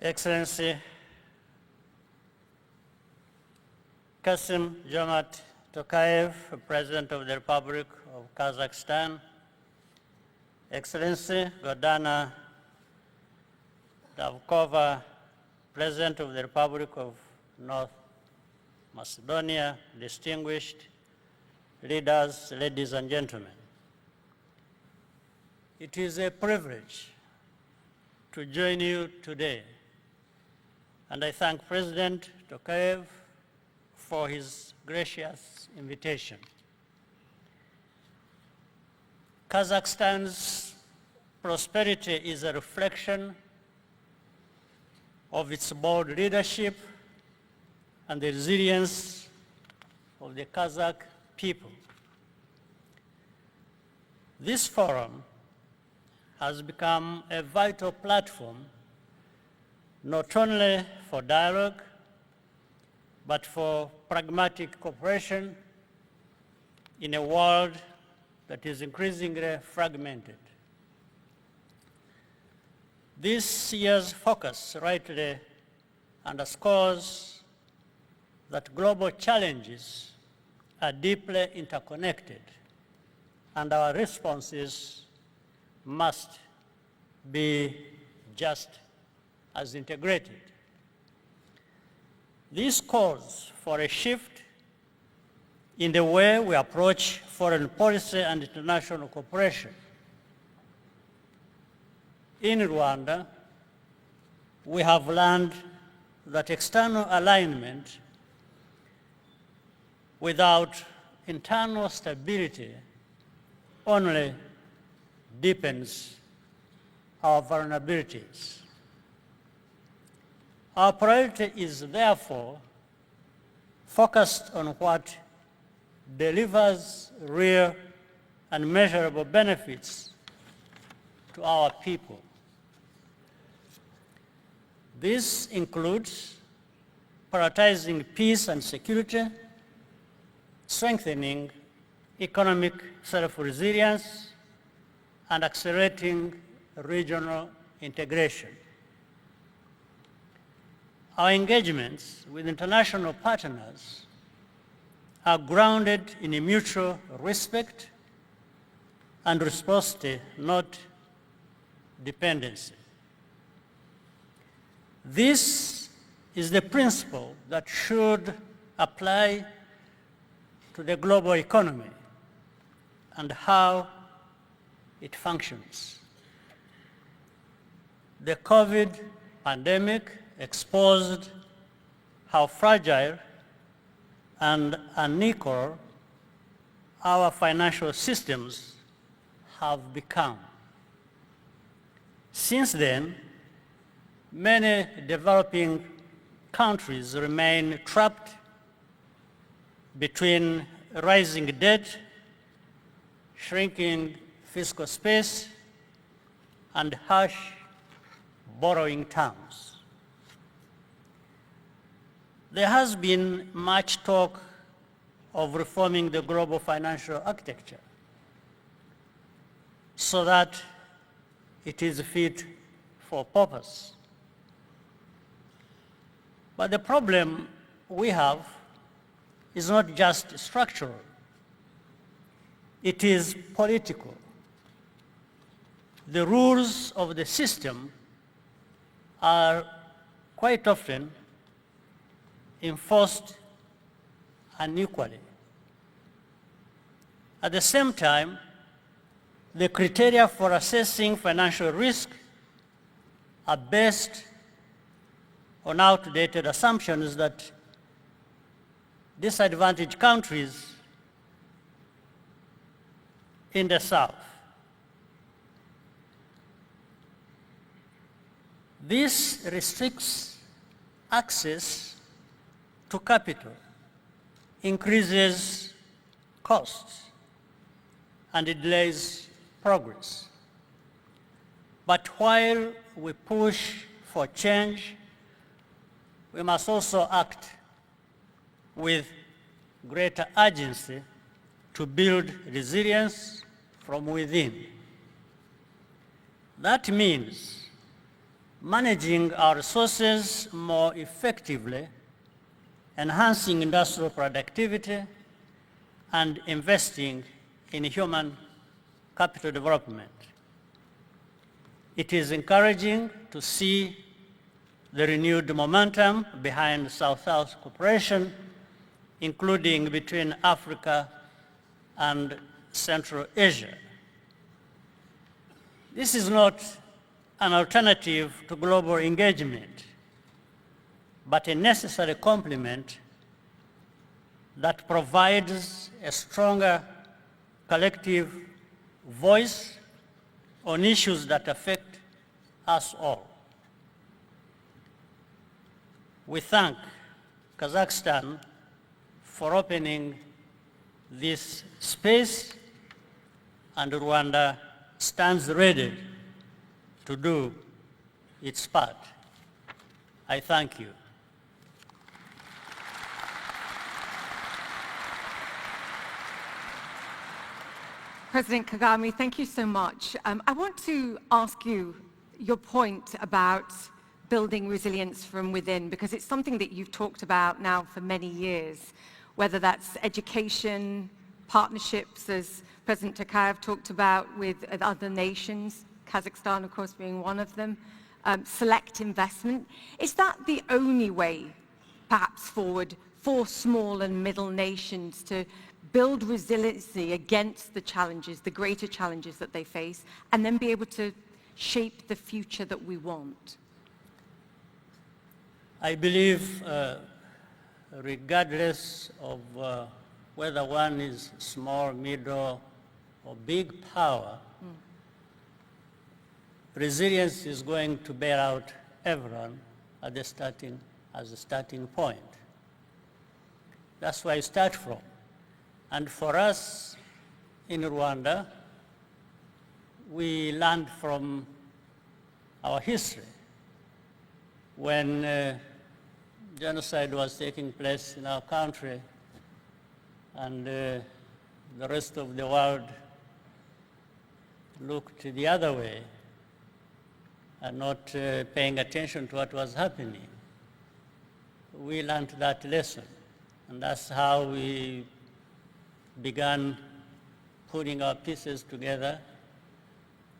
Excellency Kasim-Jomart Tokayev, President of the Republic of Kazakhstan, Excellency Gordana Davkova, President of the Republic of North Macedonia, distinguished leaders, ladies and gentlemen. It is a privilege to join you today, and I thank President Tokayev for his gracious invitation. Kazakhstan's prosperity is a reflection of its bold leadership and the resilience of the Kazakh people. This forum has become a vital platform not only for dialogue, but for pragmatic cooperation in a world that is increasingly fragmented. This year's focus rightly underscores that global challenges are deeply interconnected, and our responses must be just as integrated. This calls for a shift in the way we approach foreign policy and international cooperation. In Rwanda, we have learned that external alignment without internal stability only deepens our vulnerabilities. Our priority is therefore focused on what delivers real and measurable benefits to our people. This includes prioritizing peace and security, strengthening economic self-resilience, and accelerating regional integration. Our engagements with international partners are grounded in a mutual respect and reciprocity, not dependency. This is the principle that should apply to the global economy and how it functions. The COVID pandemic exposed how fragile and unequal our financial systems have become. Since then, many developing countries remain trapped between rising debt, shrinking fiscal space, and harsh borrowing terms. There has been much talk of reforming the global financial architecture so that it is fit for purpose. But the problem we have is not just structural, it is political. The rules of the system are quite often enforced unequally. At the same time, the criteria for assessing financial risk are based on outdated assumptions that disadvantaged countries in the South. This restricts access to capital, increases costs, and it delays progress. But while we push for change, we must also act with greater urgency to build resilience from within. That means managing our resources more effectively, enhancing industrial productivity, and investing in human capital development. It is encouraging to see the renewed momentum behind South-South cooperation, including between Africa and Central Asia. This is not an alternative to global engagement, but a necessary complement that provides a stronger collective voice on issues that affect us all. We thank Kazakhstan for opening this space, and Rwanda stands ready to do its part. I thank you. President Kagame, thank you so much. I want to ask you your point about building resilience from within, because it's something that you've talked about now for many years, whether that's education, partnerships, as President Tokayev talked about with other nations, Kazakhstan, of course, being one of them, select investment. Is that the only way, perhaps, forward for small and middle nations to build resiliency against the challenges, the greater challenges that they face, and then be able to shape the future that we want? I believe, regardless of whether one is small, middle, or big power, resilience is going to bear out everyone at the as a starting point. That's where you start from. And for us in Rwanda, we learned from our history. When genocide was taking place in our country and the rest of the world looked the other way and not paying attention to what was happening, we learned that lesson. And that's how we began putting our pieces together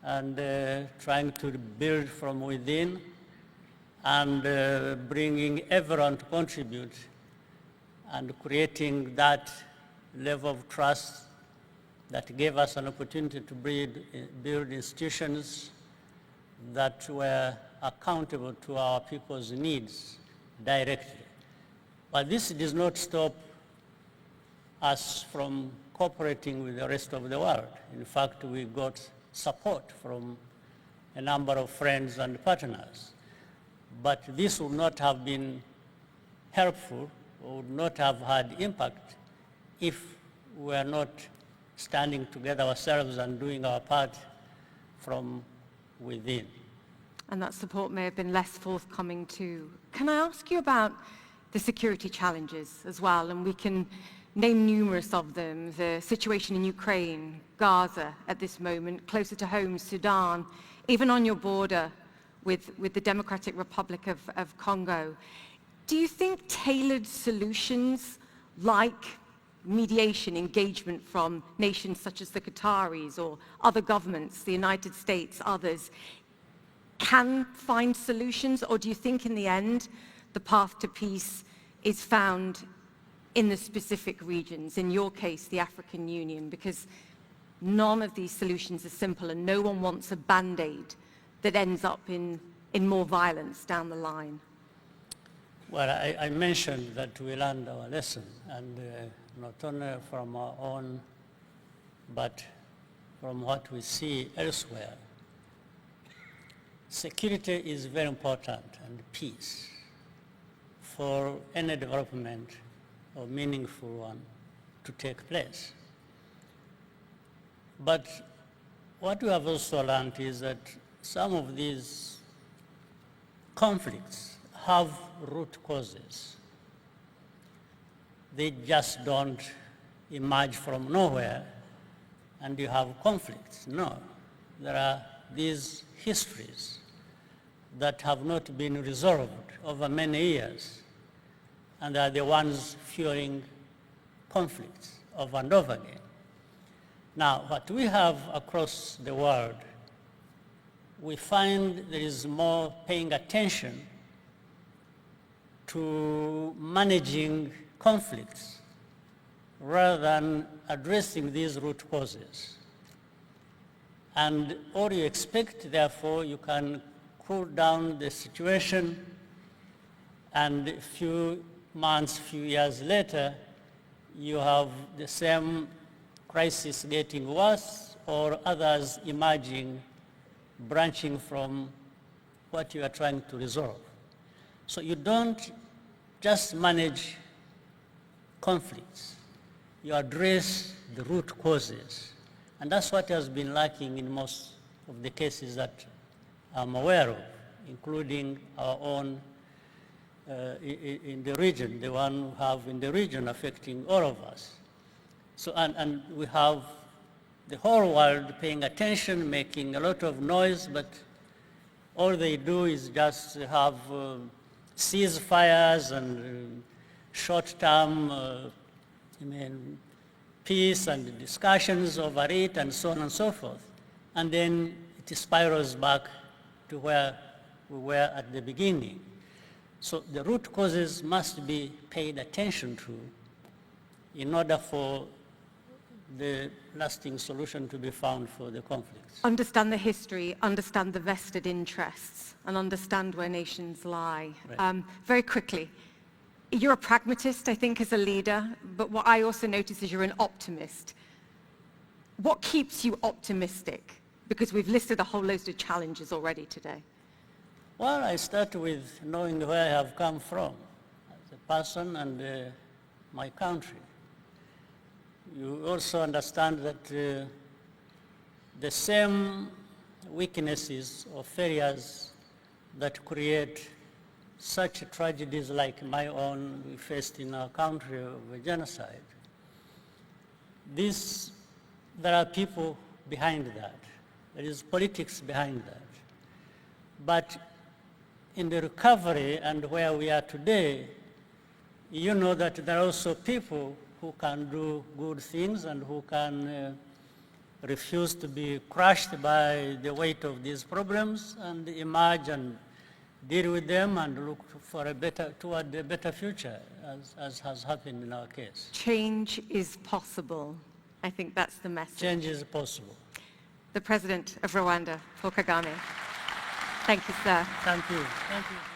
and trying to build from within and bringing everyone to contribute and creating that level of trust that gave us an opportunity to build institutions that were accountable to our people's needs directly. But this does not stop us from cooperating with the rest of the world. In fact, we got support from a number of friends and partners. But this would not have been helpful, or would not have had impact if we were not standing together ourselves and doing our part from within. And that support may have been less forthcoming too. Can I ask you about the security challenges as well? And we can name numerous of them: the situation in Ukraine, Gaza at this moment, closer to home, Sudan, even on your border with the Democratic Republic of Congo. Do you think tailored solutions like mediation, engagement from nations such as the Qataris or other governments, the United States, others, can find solutions? Or do you think in the end the path to peace is found in the specific regions, in your case, the African Union? Because none of these solutions are simple, and no one wants a band-aid that ends up in more violence down the line. Well, I mentioned that we learned our lesson, and not only from our own, but from what we see elsewhere. Security is very important, and peace, for any development or meaningful one to take place. But what we have also learned is that some of these conflicts have root causes. They just don't emerge from nowhere and you have conflicts. No, there are these histories that have not been resolved over many years, and are the ones fueling conflicts over and over again. Now, what we have across the world, we find there is more paying attention to managing conflicts rather than addressing these root causes. And all you expect, therefore, you can cool down the situation, and a few months, few years later, you have the same crisis getting worse, or others emerging, branching from what you are trying to resolve. So you don't just manage conflicts, you address the root causes. And that's what has been lacking in most of the cases that I'm aware of, including our own in the region, the one we have in the region affecting all of us. So, and we have the whole world paying attention, making a lot of noise, but all they do is just have ceasefires and short-term peace and discussions over it and so on and so forth. And then it spirals back to where we were at the beginning. So the root causes must be paid attention to in order for the lasting solution to be found for the conflicts. Understand the history, understand the vested interests, and understand where nations lie. Right. Very quickly, you're a pragmatist, I think, as a leader, but what I also notice is you're an optimist. What keeps you optimistic? Because we've listed a whole load of challenges already today. Well, I start with knowing where I have come from as a person and my country. You also understand that the same weaknesses or failures that create such tragedies like my own we faced in our country of a genocide, there are people behind that. There is politics behind that. But in the recovery and where we are today, you know that there are also people who can do good things and who can refuse to be crushed by the weight of these problems and emerge and deal with them and look for toward a better future, as has happened in our case. Change is possible. I think that's the message. Change is possible. The President of Rwanda, Paul Kagame. Thank you, sir. Thank you. Thank you.